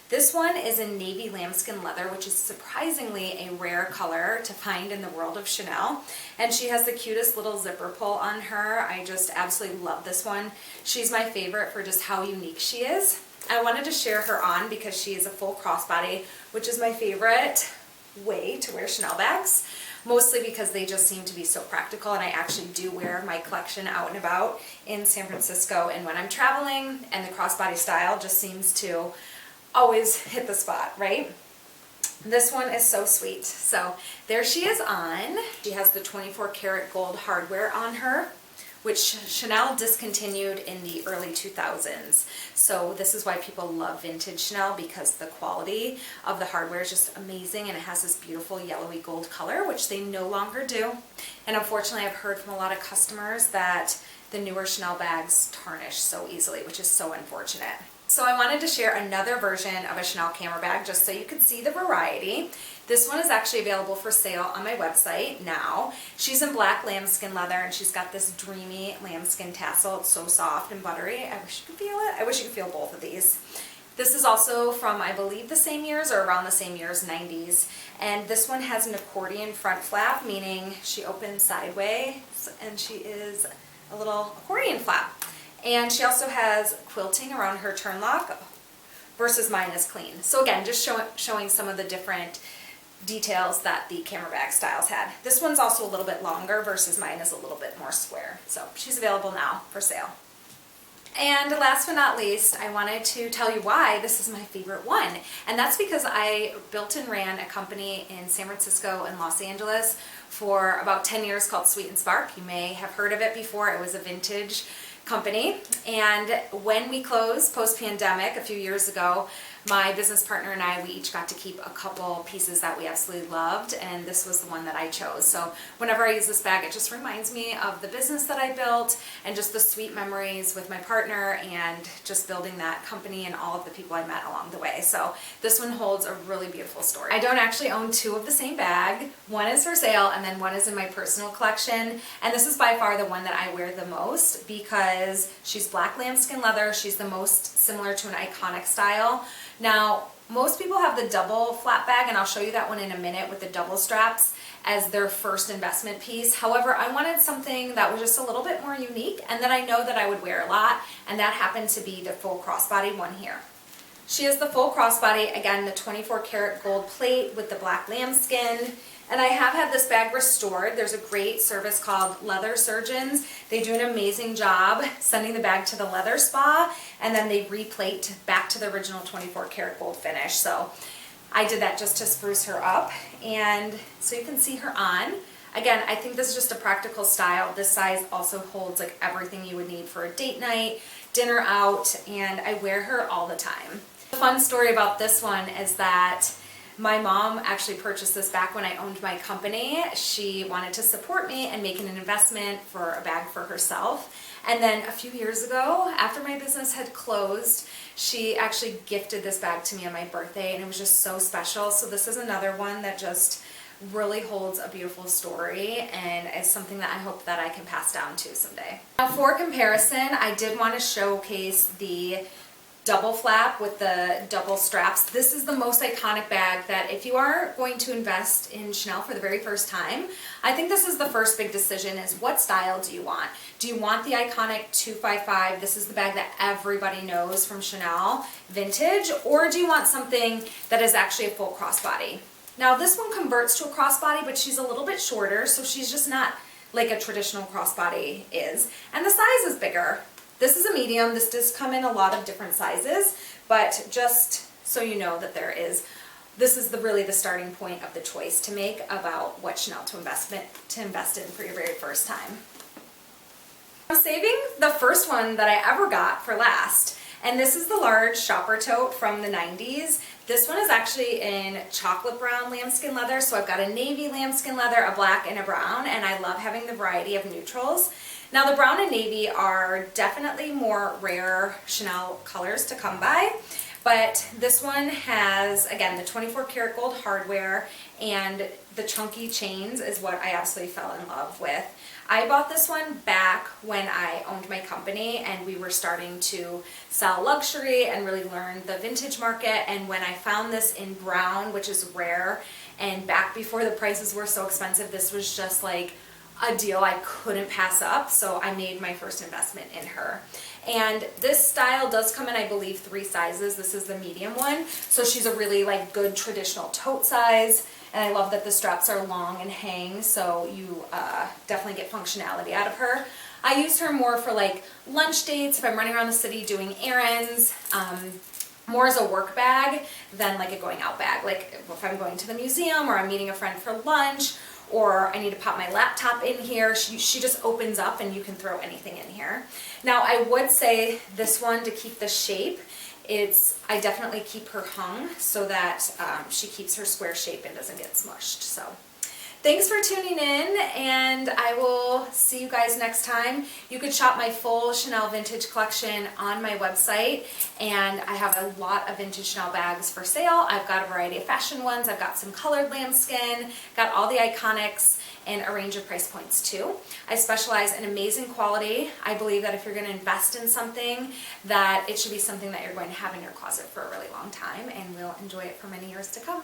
This one is in navy lambskin leather, which is surprisingly a rare color to find in the world of Chanel. And she has the cutest little zipper pull on her. I just absolutely love this one. She's my favorite for just how unique she is. I wanted to share her on because she is a full crossbody, which is my favorite way to wear Chanel bags. Mostly because they just seem to be so practical, and I actually do wear my collection out and about in San Francisco and when I'm traveling, and the crossbody style just seems to always hit the spot, right? This one is so sweet. So there she is on. She has the 24 karat gold hardware on her, which Chanel discontinued in the early 2000s. So this is why people love vintage Chanel, because the quality of the hardware is just amazing, and it has this beautiful yellowy gold color, which they no longer do. And unfortunately, I've heard from a lot of customers that the newer Chanel bags tarnish so easily, which is so unfortunate. So I wanted to share another version of a Chanel camera bag just so you can see the variety. This one is actually available for sale on my website now. She's in black lambskin leather, and she's got this dreamy lambskin tassel. It's so soft and buttery. I wish you could feel it. I wish you could feel both of these. This is also from, I believe, the same years or around the same years, 90s. And this one has an accordion front flap, meaning she opens sideways, and she is a little accordion flap. And she also has quilting around her turn lock versus mine is clean. So again, just showing some of the different details that the camera bag styles had. This one's also a little bit longer versus mine is a little bit more square. So she's available now for sale. And last but not least, I wanted to tell you why this is my favorite one. And that's because I built and ran a company in San Francisco and Los Angeles for about 10 years called Sweet and Spark. You may have heard of it before. It was a vintage company, and when we closed post-pandemic a few years ago, my business partner and I, we each got to keep a couple pieces that we absolutely loved, and this was the one that I chose. So whenever I use this bag, it just reminds me of the business that I built and just the sweet memories with my partner and just building that company and all of the people I met along the way. So this one holds a really beautiful story. I don't actually own two of the same bag. One is for sale and then one is in my personal collection, and this is by far the one that I wear the most because she's black lambskin leather. She's the most similar to an iconic style. Now, most people have the double flap bag, and I'll show you that one in a minute with the double straps as their first investment piece. However, I wanted something that was just a little bit more unique and that I know that I would wear a lot, and that happened to be the full crossbody one here. She is the full crossbody, again, the 24 karat gold plate with the black lambskin. And I have had this bag restored. There's a great service called Leather Surgeons. They do an amazing job sending the bag to the leather spa, and then they replate back to the original 24 karat gold finish. So I did that just to spruce her up, and so you can see her on. Again, I think this is just a practical style. This size also holds like everything you would need for a date night, dinner out, and I wear her all the time. The fun story about this one is that my mom actually purchased this back when I owned my company. She wanted to support me and make an investment for a bag for herself. And then a few years ago, after my business had closed, she actually gifted this bag to me on my birthday, and it was just so special. So this is another one that just really holds a beautiful story and is something that I hope that I can pass down to someday. Now, for comparison, I did want to showcase the double flap with the double straps. This is the most iconic bag that if you are going to invest in Chanel for the very first time, I think this is the first big decision is what style do you want? Do you want the iconic 255? This is the bag that everybody knows from Chanel, vintage, or do you want something that is actually a full crossbody? Now this one converts to a crossbody, but she's a little bit shorter, so she's just not like a traditional crossbody is. And the size is bigger. This is a medium. This does come in a lot of different sizes, but just so you know that this is really the starting point of the choice to make about what Chanel to invest in for your very first time. I'm saving the first one that I ever got for last, and this is the large shopper tote from the 90s. This one is actually in chocolate brown lambskin leather, so I've got a navy lambskin leather, a black, and a brown, and I love having the variety of neutrals. Now the brown and navy are definitely more rare Chanel colors to come by, but this one has, again, the 24 karat gold hardware, and the chunky chains is what I absolutely fell in love with. I bought this one back when I owned my company and we were starting to sell luxury and really learn the vintage market. And when I found this in brown, which is rare, and back before the prices were so expensive, this was just like a deal I couldn't pass up. So I made my first investment in her. And this style does come in, I believe, 3 sizes. This is the medium one. So she's a really like good traditional tote size. And I love that the straps are long and hang, so you definitely get functionality out of her. I use her more for like lunch dates, if I'm running around the city doing errands, more as a work bag than like a going out bag. Like if I'm going to the museum or I'm meeting a friend for lunch, or I need to pop my laptop in here, she just opens up and you can throw anything in here. Now I would say this one, to keep the shape, I definitely keep her hung so that she keeps her square shape and doesn't get smushed. So thanks for tuning in, and I will see you guys next time. You could shop my full Chanel vintage collection on my website, and I have a lot of vintage Chanel bags for sale. I've got a variety of fashion ones. I've got some colored lambskin, got all the iconics, and a range of price points too. I specialize in amazing quality. I believe that if you're going to invest in something, that it should be something that you're going to have in your closet for a really long time, and will enjoy it for many years to come.